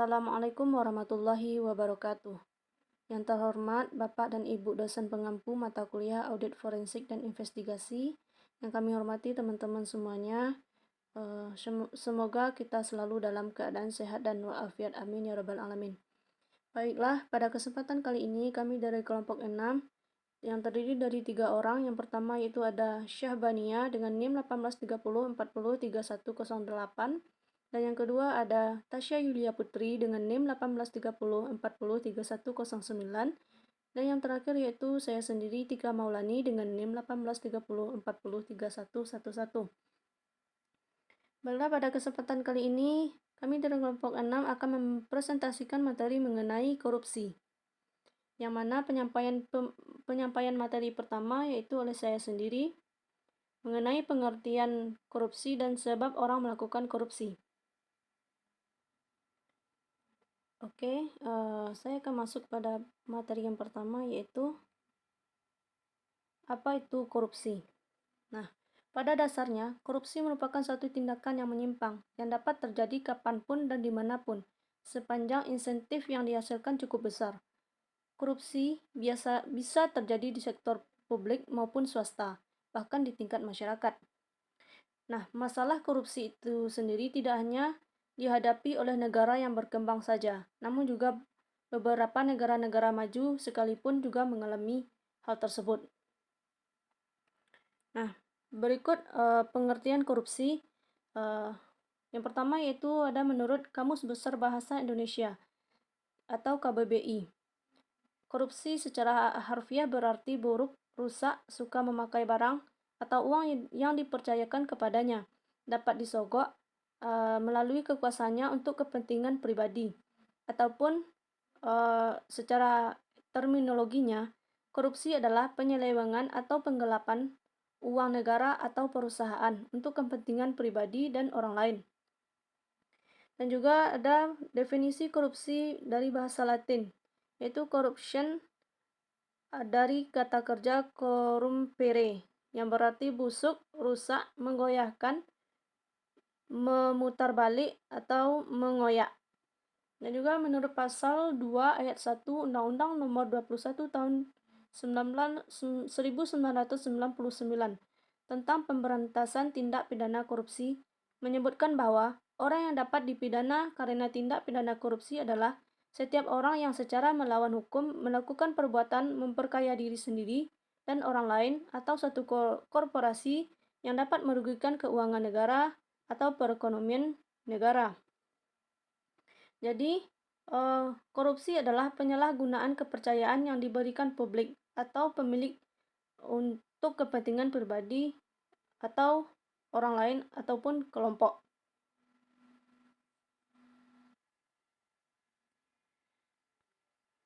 Assalamualaikum warahmatullahi wabarakatuh. Yang terhormat Bapak dan Ibu dosen pengampu mata kuliah Audit Forensik dan Investigasi, yang kami hormati teman-teman semuanya. Semoga kita selalu dalam keadaan sehat dan walafiat. Amin ya rabbal alamin. Baiklah, pada kesempatan kali ini kami dari kelompok 6 yang terdiri dari 3 orang. Yang pertama yaitu ada Syahbania dengan NIM 1830403108. Dan yang kedua ada Tasya Yulia Putri dengan NIM 1830403109. Dan yang terakhir yaitu saya sendiri Tika Maulani dengan NIM 1830403111. Baiklah, pada kesempatan kali ini kami dari kelompok 6 akan mempresentasikan materi mengenai korupsi. Yang mana penyampaian materi pertama yaitu oleh saya sendiri mengenai pengertian korupsi dan sebab orang melakukan korupsi. Oke, saya akan masuk pada materi yang pertama yaitu apa itu korupsi. Nah, pada dasarnya korupsi merupakan suatu tindakan yang menyimpang yang dapat terjadi kapanpun dan dimanapun sepanjang insentif yang dihasilkan cukup besar. Korupsi bisa terjadi di sektor publik maupun swasta, bahkan di tingkat masyarakat. Nah, masalah korupsi itu sendiri tidak hanya dihadapi oleh negara yang berkembang saja, namun juga beberapa negara-negara maju sekalipun juga mengalami hal tersebut. Nah, berikut pengertian korupsi. Yang pertama yaitu ada menurut Kamus Besar Bahasa Indonesia atau KBBI. Korupsi secara harfiah berarti buruk, rusak, suka memakai barang atau uang yang dipercayakan kepadanya, dapat disogok melalui kekuasaannya untuk kepentingan pribadi. Ataupun secara terminologinya, korupsi adalah penyelewengan atau penggelapan uang negara atau perusahaan untuk kepentingan pribadi dan orang lain. Dan juga ada definisi korupsi dari bahasa Latin, yaitu corruption dari kata kerja corrumpere, yang berarti busuk, rusak, menggoyahkan, memutarbalik, atau mengoyak. Dan juga menurut pasal 2 ayat 1 Undang-Undang nomor 21 tahun 1999 tentang pemberantasan tindak pidana korupsi menyebutkan bahwa orang yang dapat dipidana karena tindak pidana korupsi adalah setiap orang yang secara melawan hukum melakukan perbuatan memperkaya diri sendiri dan orang lain atau suatu korporasi yang dapat merugikan keuangan negara atau perekonomian negara. Jadi, korupsi adalah penyalahgunaan kepercayaan yang diberikan publik atau pemilik untuk kepentingan pribadi atau orang lain ataupun kelompok.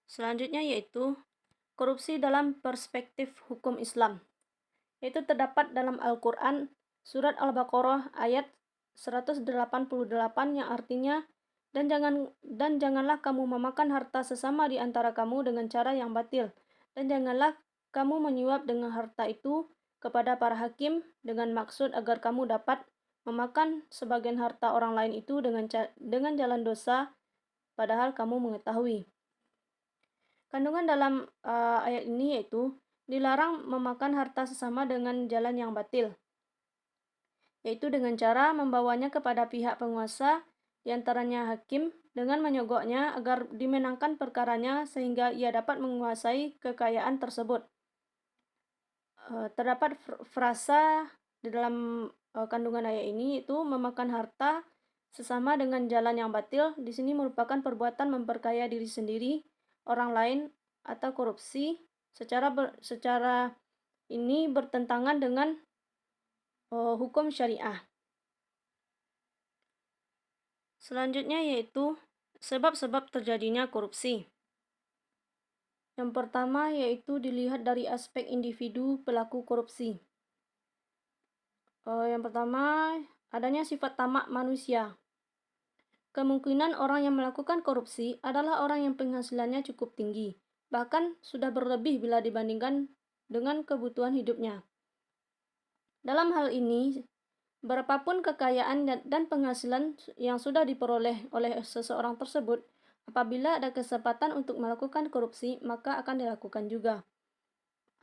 Selanjutnya yaitu korupsi dalam perspektif hukum Islam. Yaitu terdapat dalam Al-Quran surat Al-Baqarah ayat 188 yang artinya dan janganlah kamu memakan harta sesama di antara kamu dengan cara yang batil, dan janganlah kamu menyuap dengan harta itu kepada para hakim dengan maksud agar kamu dapat memakan sebagian harta orang lain itu dengan jalan dosa, padahal kamu mengetahui. Kandungan dalam ayat ini yaitu dilarang memakan harta sesama dengan jalan yang batil, yaitu dengan cara membawanya kepada pihak penguasa, diantaranya hakim, dengan menyogoknya agar dimenangkan perkaranya sehingga ia dapat menguasai kekayaan tersebut. Terdapat frasa di dalam kandungan ayat ini yaitu memakan harta sesama dengan jalan yang batil. Di sini merupakan perbuatan memperkaya diri sendiri, orang lain, atau korupsi secara ini bertentangan dengan hukum syariah. Selanjutnya yaitu sebab-sebab terjadinya korupsi. Yang pertama yaitu dilihat dari aspek individu pelaku korupsi. Yang pertama, adanya sifat tamak manusia. Kemungkinan orang yang melakukan korupsi adalah orang yang penghasilannya cukup tinggi, bahkan sudah berlebih bila dibandingkan dengan kebutuhan hidupnya. Dalam hal ini, Berapapun kekayaan dan penghasilan yang sudah diperoleh oleh seseorang tersebut, apabila ada kesempatan untuk melakukan korupsi, maka akan dilakukan juga.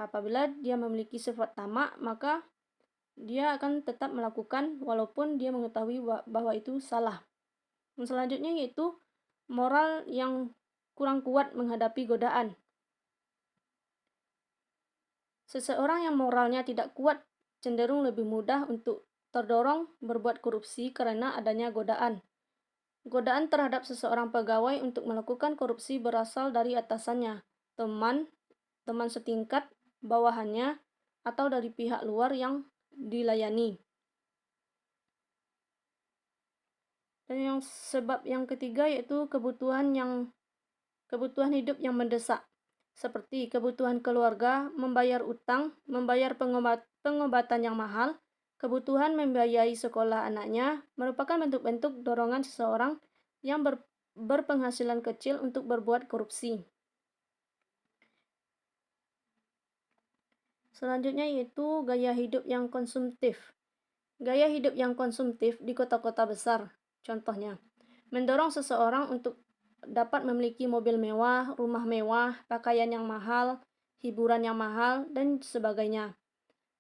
Apabila dia memiliki sifat tamak, maka dia akan tetap melakukan walaupun dia mengetahui bahwa itu salah. Dan selanjutnya yaitu moral yang kurang kuat menghadapi godaan. Seseorang yang moralnya tidak kuat cenderung lebih mudah untuk terdorong berbuat korupsi karena adanya godaan. Godaan terhadap seseorang pegawai untuk melakukan korupsi berasal dari atasannya, teman, teman setingkat, bawahannya, atau dari pihak luar yang dilayani. Dan sebab yang ketiga yaitu kebutuhan hidup yang mendesak, seperti kebutuhan keluarga, membayar utang, membayar pengobatan yang mahal, kebutuhan membiayai sekolah anaknya, merupakan bentuk-bentuk dorongan seseorang yang berpenghasilan kecil untuk berbuat korupsi. Selanjutnya yaitu gaya hidup yang konsumtif. Gaya hidup yang konsumtif di kota-kota besar, contohnya, mendorong seseorang untuk dapat memiliki mobil mewah, rumah mewah, pakaian yang mahal, hiburan yang mahal, dan sebagainya.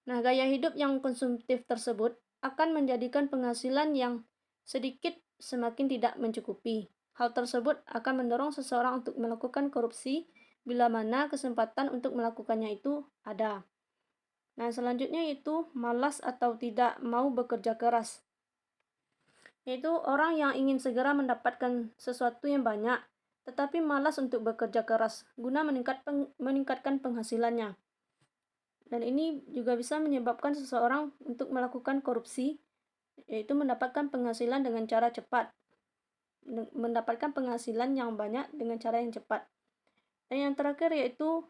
Nah, gaya hidup yang konsumtif tersebut akan menjadikan penghasilan yang sedikit semakin tidak mencukupi. Hal tersebut akan mendorong seseorang untuk melakukan korupsi bila mana kesempatan untuk melakukannya itu ada. Nah, selanjutnya itu malas atau tidak mau bekerja keras. Yaitu orang yang ingin segera mendapatkan sesuatu yang banyak, tetapi malas untuk bekerja keras guna meningkatkan penghasilannya. Dan ini juga bisa menyebabkan seseorang untuk melakukan korupsi, yaitu mendapatkan penghasilan dengan cara cepat. Mendapatkan penghasilan yang banyak dengan cara yang cepat. Dan yang terakhir yaitu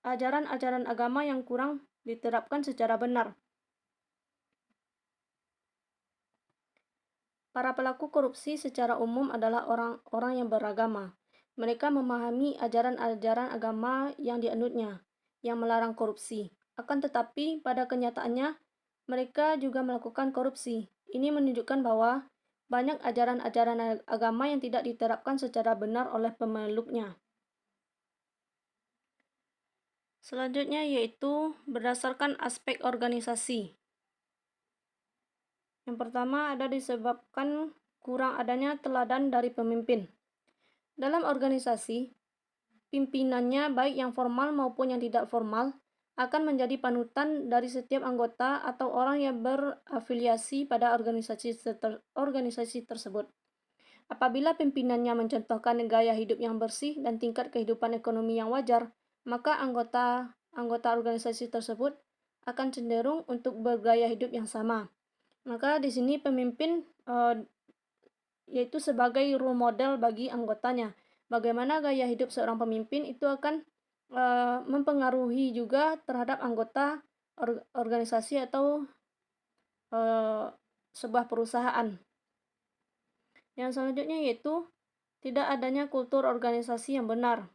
ajaran-ajaran agama yang kurang diterapkan secara benar. Para pelaku korupsi secara umum adalah orang-orang yang beragama. Mereka memahami ajaran-ajaran agama yang dianutnya, yang melarang korupsi. Akan tetapi, pada kenyataannya, mereka juga melakukan korupsi. Ini menunjukkan bahwa banyak ajaran-ajaran agama yang tidak diterapkan secara benar oleh pemeluknya. Selanjutnya yaitu berdasarkan aspek organisasi. Yang pertama ada disebabkan kurang adanya teladan dari pemimpin. Dalam organisasi, pimpinannya baik yang formal maupun yang tidak formal akan menjadi panutan dari setiap anggota atau orang yang berafiliasi pada organisasi tersebut. Apabila pimpinannya mencontohkan gaya hidup yang bersih dan tingkat kehidupan ekonomi yang wajar, maka anggota organisasi tersebut akan cenderung untuk bergaya hidup yang sama. Maka di sini pemimpin yaitu sebagai role model bagi anggotanya. Bagaimana gaya hidup seorang pemimpin itu akan mempengaruhi juga terhadap anggota organisasi atau sebuah perusahaan. Yang selanjutnya yaitu tidak adanya kultur organisasi yang benar.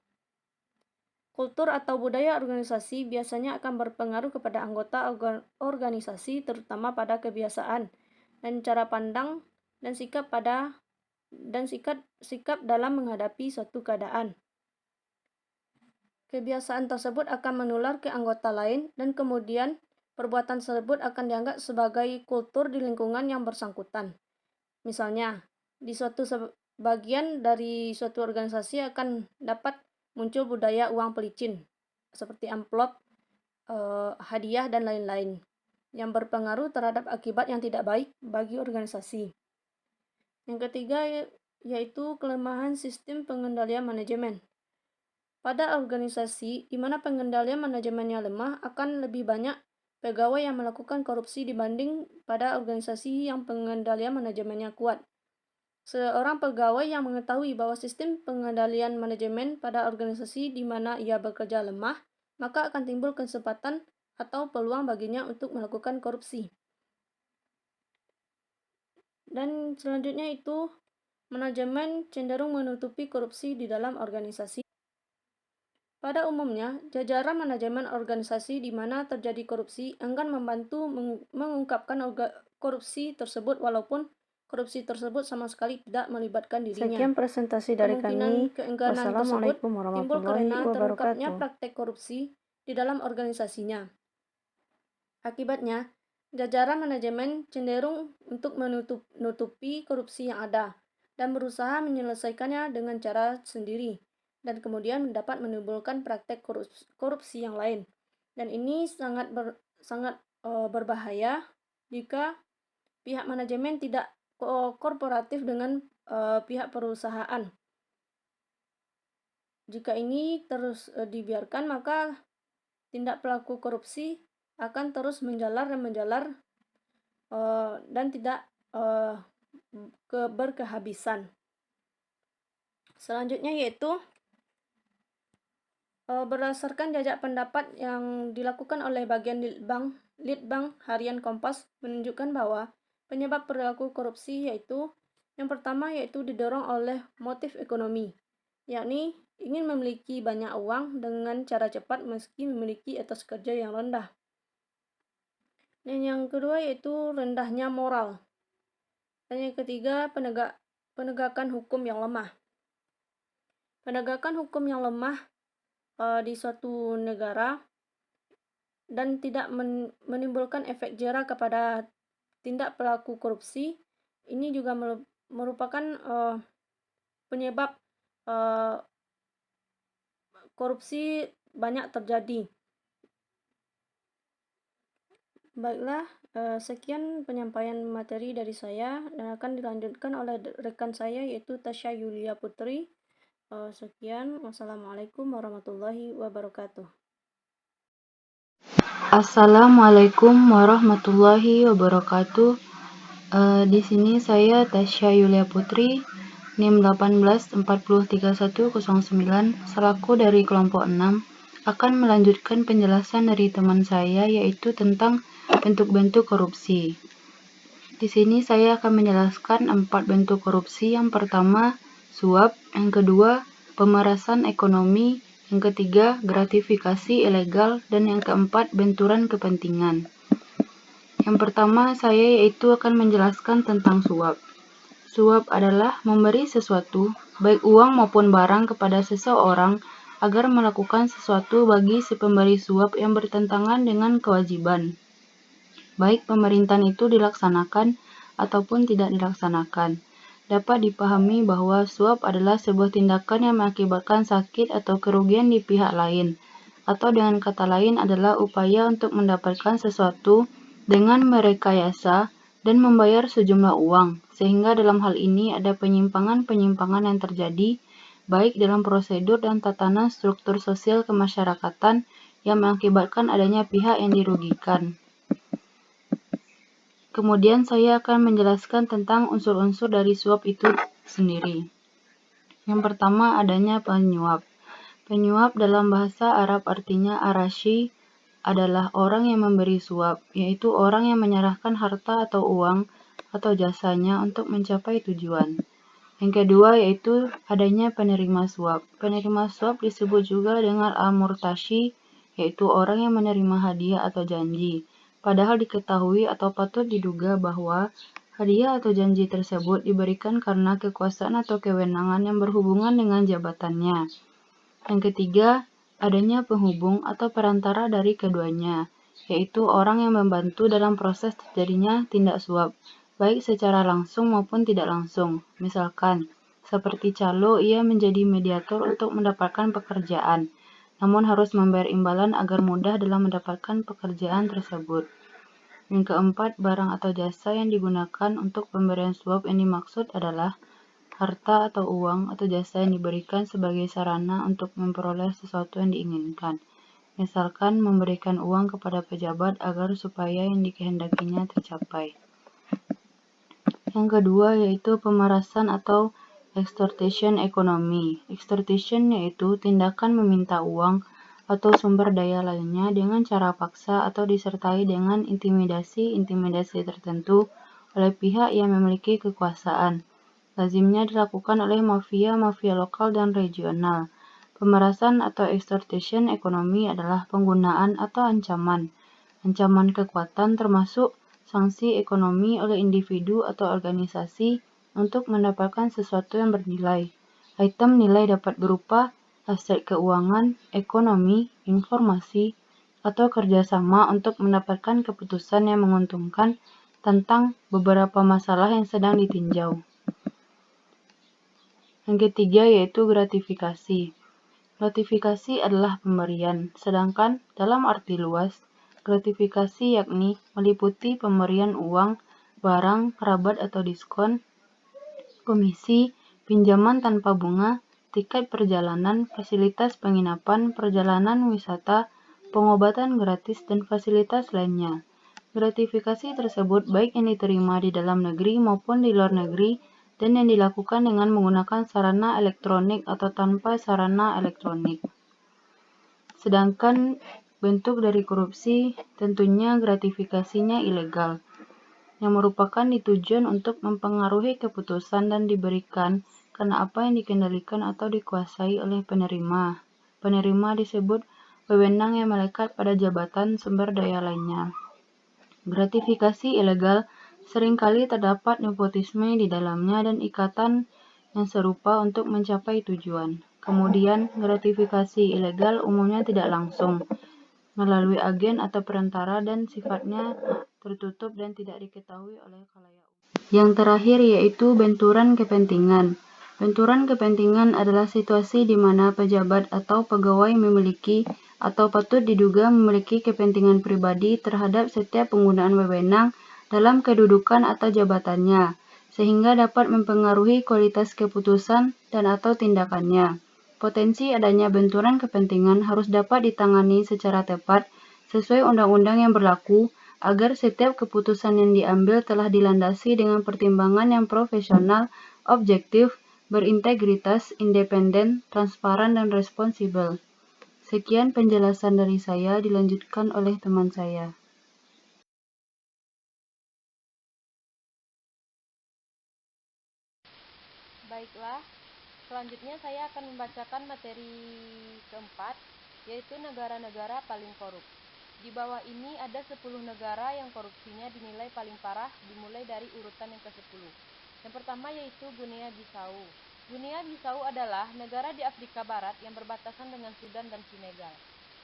Kultur atau budaya organisasi biasanya akan berpengaruh kepada anggota organisasi, terutama pada kebiasaan dan cara pandang dan sikap dalam menghadapi suatu keadaan. Kebiasaan tersebut akan menular ke anggota lain dan kemudian perbuatan tersebut akan dianggap sebagai kultur di lingkungan yang bersangkutan. Misalnya, di suatu bagian dari suatu organisasi akan dapat muncul budaya uang pelicin, seperti amplop, hadiah, dan lain-lain, yang berpengaruh terhadap akibat yang tidak baik bagi organisasi. Yang ketiga yaitu kelemahan sistem pengendalian manajemen. Pada organisasi di mana pengendalian manajemennya lemah, akan lebih banyak pegawai yang melakukan korupsi dibanding pada organisasi yang pengendalian manajemennya kuat. Seorang pegawai yang mengetahui bahwa sistem pengendalian manajemen pada organisasi di mana ia bekerja lemah, maka akan timbul kesempatan atau peluang baginya untuk melakukan korupsi. Dan selanjutnya itu, manajemen cenderung menutupi korupsi di dalam organisasi. Pada umumnya, jajaran manajemen organisasi di mana terjadi korupsi enggan membantu mengungkapkan korupsi tersebut walaupun korupsi tersebut sama sekali tidak melibatkan dirinya. Sekian presentasi dari kami. Keengganan tersebut Wassalamualaikum timbul karena warahmatullahi terungkapnya wabarakatuh. praktek korupsi di dalam organisasinya. Akibatnya, jajaran manajemen cenderung untuk menutupi korupsi yang ada dan berusaha menyelesaikannya dengan cara sendiri, dan kemudian dapat menimbulkan praktek korupsi yang lain. Dan ini sangat berbahaya jika pihak manajemen tidak kooperatif dengan pihak perusahaan. Jika ini terus dibiarkan, maka tindak pelaku korupsi akan terus menjalar dan tidak berkehabisan. Selanjutnya yaitu berdasarkan jajak pendapat yang dilakukan oleh bagian Litbang Harian Kompas menunjukkan bahwa penyebab perilaku korupsi yaitu yang pertama yaitu didorong oleh motif ekonomi, yakni ingin memiliki banyak uang dengan cara cepat meski memiliki etos kerja yang rendah. Dan yang kedua yaitu rendahnya moral. Dan yang ketiga penegakan hukum yang lemah. Penegakan hukum yang lemah di suatu negara dan tidak menimbulkan efek jera kepada tindak pelaku korupsi, ini juga merupakan penyebab korupsi banyak terjadi. Baiklah, sekian penyampaian materi dari saya dan akan dilanjutkan oleh rekan saya yaitu Tasya Yulia Putri. Sekian, wassalamualaikum warahmatullahi wabarakatuh. Assalamualaikum warahmatullahi wabarakatuh. Di sini saya Tasya Yulia Putri, NIM 18403109, selaku dari kelompok 6, akan melanjutkan penjelasan dari teman saya yaitu tentang bentuk-bentuk korupsi. Di sini saya akan menjelaskan 4 bentuk korupsi. Yang pertama, suap. Yang kedua, pemerasan ekonomi. Yang ketiga, gratifikasi ilegal. Dan yang keempat, benturan kepentingan. Yang pertama, saya yaitu akan menjelaskan tentang suap. Suap adalah memberi sesuatu, baik uang maupun barang kepada seseorang agar melakukan sesuatu bagi si pemberi suap yang bertentangan dengan kewajiban, baik pemerintahan itu dilaksanakan ataupun tidak dilaksanakan. Dapat dipahami bahwa suap adalah sebuah tindakan yang mengakibatkan sakit atau kerugian di pihak lain, atau dengan kata lain adalah upaya untuk mendapatkan sesuatu dengan merekayasa dan membayar sejumlah uang, sehingga dalam hal ini ada penyimpangan-penyimpangan yang terjadi, baik dalam prosedur dan tatanan struktur sosial kemasyarakatan yang mengakibatkan adanya pihak yang dirugikan. Kemudian saya akan menjelaskan tentang unsur-unsur dari suap itu sendiri. Yang pertama adanya penyuap. Penyuap dalam bahasa Arab artinya arashi, adalah orang yang memberi suap, yaitu orang yang menyerahkan harta atau uang atau jasanya untuk mencapai tujuan. Yang kedua yaitu adanya penerima suap. Penerima suap disebut juga dengan al-murtashi, yaitu orang yang menerima hadiah atau janji. Padahal diketahui atau patut diduga bahwa hadiah atau janji tersebut diberikan karena kekuasaan atau kewenangan yang berhubungan dengan jabatannya. Yang ketiga, adanya penghubung atau perantara dari keduanya, yaitu orang yang membantu dalam proses terjadinya tindak suap, baik secara langsung maupun tidak langsung. Misalkan, seperti calo, ia menjadi mediator untuk mendapatkan pekerjaan, namun harus membayar imbalan agar mudah dalam mendapatkan pekerjaan tersebut. Yang keempat, barang atau jasa yang digunakan untuk pemberian suap yang dimaksud adalah harta atau uang atau jasa yang diberikan sebagai sarana untuk memperoleh sesuatu yang diinginkan. Misalkan memberikan uang kepada pejabat agar supaya yang dikehendakinya tercapai. Yang kedua yaitu pemerasan atau extortion ekonomi. Extortion yaitu tindakan meminta uang atau sumber daya lainnya dengan cara paksa atau disertai dengan intimidasi tertentu oleh pihak yang memiliki kekuasaan. Lazimnya dilakukan oleh mafia lokal dan regional. Pemerasan atau extortion ekonomi adalah penggunaan atau ancaman kekuatan termasuk sanksi ekonomi oleh individu atau organisasi untuk mendapatkan sesuatu yang bernilai. Item nilai dapat berupa aset keuangan, ekonomi, informasi, atau kerjasama untuk mendapatkan keputusan yang menguntungkan tentang beberapa masalah yang sedang ditinjau. Yang ketiga yaitu gratifikasi. Gratifikasi adalah pemberian, sedangkan dalam arti luas, gratifikasi yakni meliputi pemberian uang, barang, rabat atau diskon, komisi, pinjaman tanpa bunga, tiket perjalanan, fasilitas penginapan, perjalanan wisata, pengobatan gratis, dan fasilitas lainnya. Gratifikasi tersebut baik yang diterima di dalam negeri maupun di luar negeri dan yang dilakukan dengan menggunakan sarana elektronik atau tanpa sarana elektronik. Sedangkan bentuk dari korupsi tentunya gratifikasinya ilegal, yang merupakan ditujuan untuk mempengaruhi keputusan dan diberikan karena apa yang dikendalikan atau dikuasai oleh penerima. Penerima disebut wewenang yang melekat pada jabatan sumber daya lainnya. Gratifikasi ilegal seringkali terdapat nepotisme di dalamnya dan ikatan yang serupa untuk mencapai tujuan. Kemudian, gratifikasi ilegal umumnya tidak langsung, melalui agen atau perantara dan sifatnya tertutup dan tidak diketahui oleh khalayak umum. Yang terakhir yaitu benturan kepentingan. Benturan kepentingan adalah situasi di mana pejabat atau pegawai memiliki atau patut diduga memiliki kepentingan pribadi terhadap setiap penggunaan wewenang dalam kedudukan atau jabatannya, sehingga dapat mempengaruhi kualitas keputusan dan atau tindakannya. Potensi adanya benturan kepentingan harus dapat ditangani secara tepat sesuai undang-undang yang berlaku agar setiap keputusan yang diambil telah dilandasi dengan pertimbangan yang profesional, objektif, berintegritas, independen, transparan, dan responsibel. Sekian penjelasan dari saya, dilanjutkan oleh teman saya. Baiklah, selanjutnya saya akan membacakan materi keempat, yaitu negara-negara paling korup. Di bawah ini ada 10 negara yang korupsinya dinilai paling parah, dimulai dari urutan yang ke-10. Yang pertama yaitu Guinea-Bissau. Guinea-Bissau adalah negara di Afrika Barat yang berbatasan dengan Sudan dan Senegal.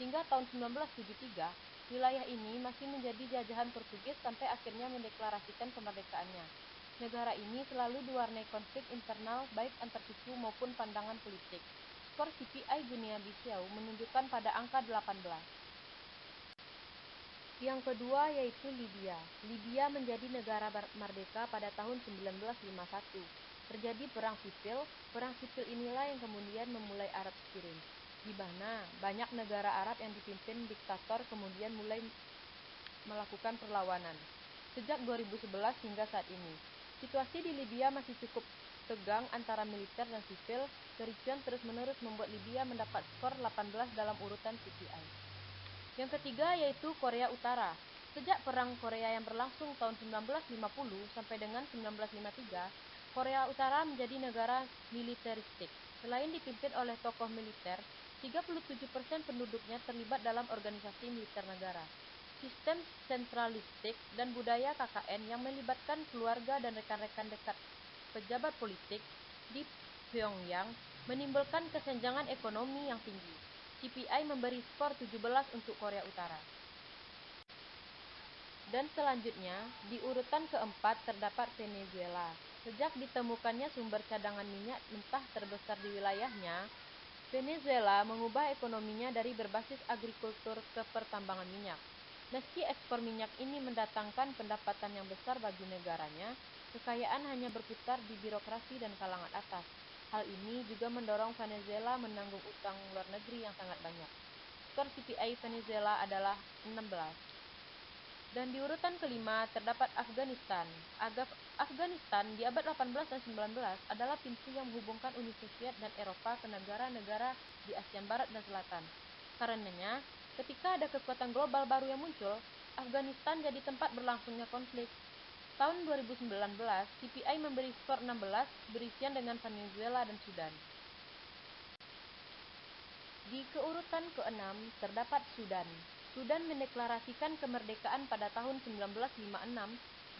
Hingga tahun 1973, wilayah ini masih menjadi jajahan Portugis sampai akhirnya mendeklarasikan kemerdekaannya. Negara ini selalu diwarnai konflik internal baik antar suku maupun pandangan politik. Skor CPI Guinea-Bissau menunjukkan pada angka 18. Yang kedua yaitu Libya. Libya menjadi negara merdeka pada tahun 1951. Terjadi perang sipil. Perang sipil inilah yang kemudian memulai Arab Spring, di mana banyak negara Arab yang dipimpin diktator kemudian mulai melakukan perlawanan. Sejak 2011 hingga saat ini, situasi di Libya masih cukup tegang antara militer dan sipil. Kericuan terus-menerus membuat Libya mendapat skor 18 dalam urutan CPI. Yang ketiga yaitu Korea Utara. Sejak Perang Korea yang berlangsung tahun 1950 sampai dengan 1953, Korea Utara menjadi negara militeristik. Selain dipimpin oleh tokoh militer, 37% penduduknya terlibat dalam organisasi militer negara. Sistem sentralistik dan budaya KKN yang melibatkan keluarga dan rekan-rekan dekat pejabat politik di Pyongyang menimbulkan kesenjangan ekonomi yang tinggi. CPI memberi skor 17 untuk Korea Utara. Dan selanjutnya, di urutan keempat terdapat Venezuela. Sejak ditemukannya sumber cadangan minyak mentah terbesar di wilayahnya, Venezuela mengubah ekonominya dari berbasis agrikultur ke pertambangan minyak. Meski ekspor minyak ini mendatangkan pendapatan yang besar bagi negaranya, kekayaan hanya berputar di birokrasi dan kalangan atas. Hal ini juga mendorong Venezuela menanggung utang luar negeri yang sangat banyak. Skor CPI Venezuela adalah 16. Dan di urutan kelima terdapat Afghanistan. Afghanistan di abad 18 dan 19 adalah pintu yang menghubungkan Uni Soviet dan Eropa ke negara-negara di Asia Barat dan Selatan. Karenanya, ketika ada kekuatan global baru yang muncul, Afghanistan jadi tempat berlangsungnya konflik. Tahun 2019, CPI memberi skor 16, berisian dengan Venezuela dan Sudan. Di keurutan ke-6 terdapat Sudan. Sudan mendeklarasikan kemerdekaan pada tahun 1956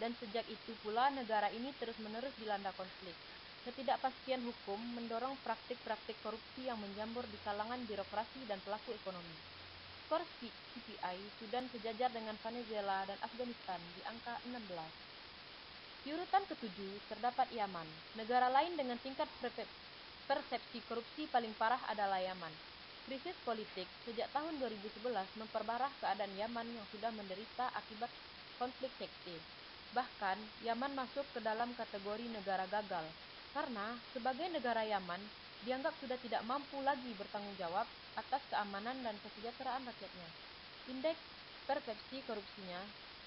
dan sejak itu pula negara ini terus-menerus dilanda konflik. Ketidakpastian hukum mendorong praktik-praktik korupsi yang menjamur di kalangan birokrasi dan pelaku ekonomi. Skor CPI Sudan sejajar dengan Venezuela dan Afghanistan di angka 16. Di urutan ketujuh terdapat Yaman. Negara lain dengan tingkat persepsi korupsi paling parah adalah Yaman. Krisis politik sejak tahun 2011 memperparah keadaan Yaman yang sudah menderita akibat konflik sekte. Bahkan, Yaman masuk ke dalam kategori negara gagal, karena sebagai negara Yaman dianggap sudah tidak mampu lagi bertanggung jawab atas keamanan dan kesejahteraan rakyatnya. Indeks persepsi korupsinya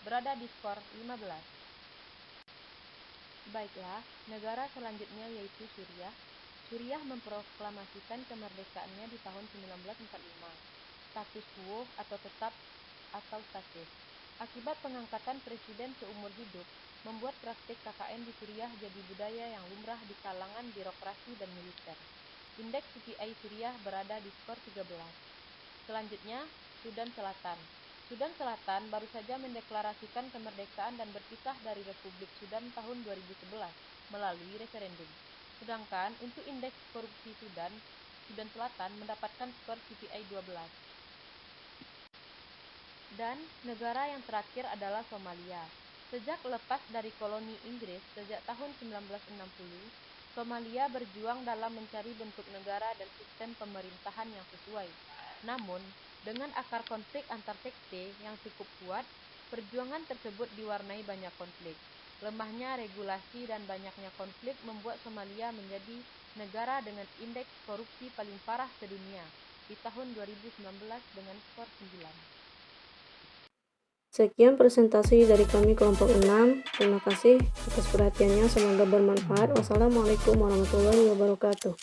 berada di skor 15. Baiklah, negara selanjutnya yaitu Suriah. Suriah memproklamasikan kemerdekaannya di tahun 1945. Status quo atau tetap atau statis. Akibat pengangkatan presiden seumur hidup, membuat praktik KKN di Suriah jadi budaya yang lumrah di kalangan birokrasi dan militer. Indeks CPI Suriah berada di skor 13. Selanjutnya, Sudan Selatan. Sudan Selatan baru saja mendeklarasikan kemerdekaan dan berpisah dari Republik Sudan tahun 2011 melalui referendum. Sedangkan untuk indeks korupsi Sudan Selatan mendapatkan skor CPI 12. Dan negara yang terakhir adalah Somalia. Sejak lepas dari koloni Inggris sejak tahun 1960, Somalia berjuang dalam mencari bentuk negara dan sistem pemerintahan yang sesuai. Namun, dengan akar konflik antar sekte yang cukup kuat, perjuangan tersebut diwarnai banyak konflik. Lemahnya regulasi dan banyaknya konflik membuat Somalia menjadi negara dengan indeks korupsi paling parah sedunia di tahun 2019 dengan skor 9. Sekian presentasi dari kami kelompok 6. Terima kasih atas perhatiannya, semoga bermanfaat. Wassalamualaikum warahmatullahi wabarakatuh.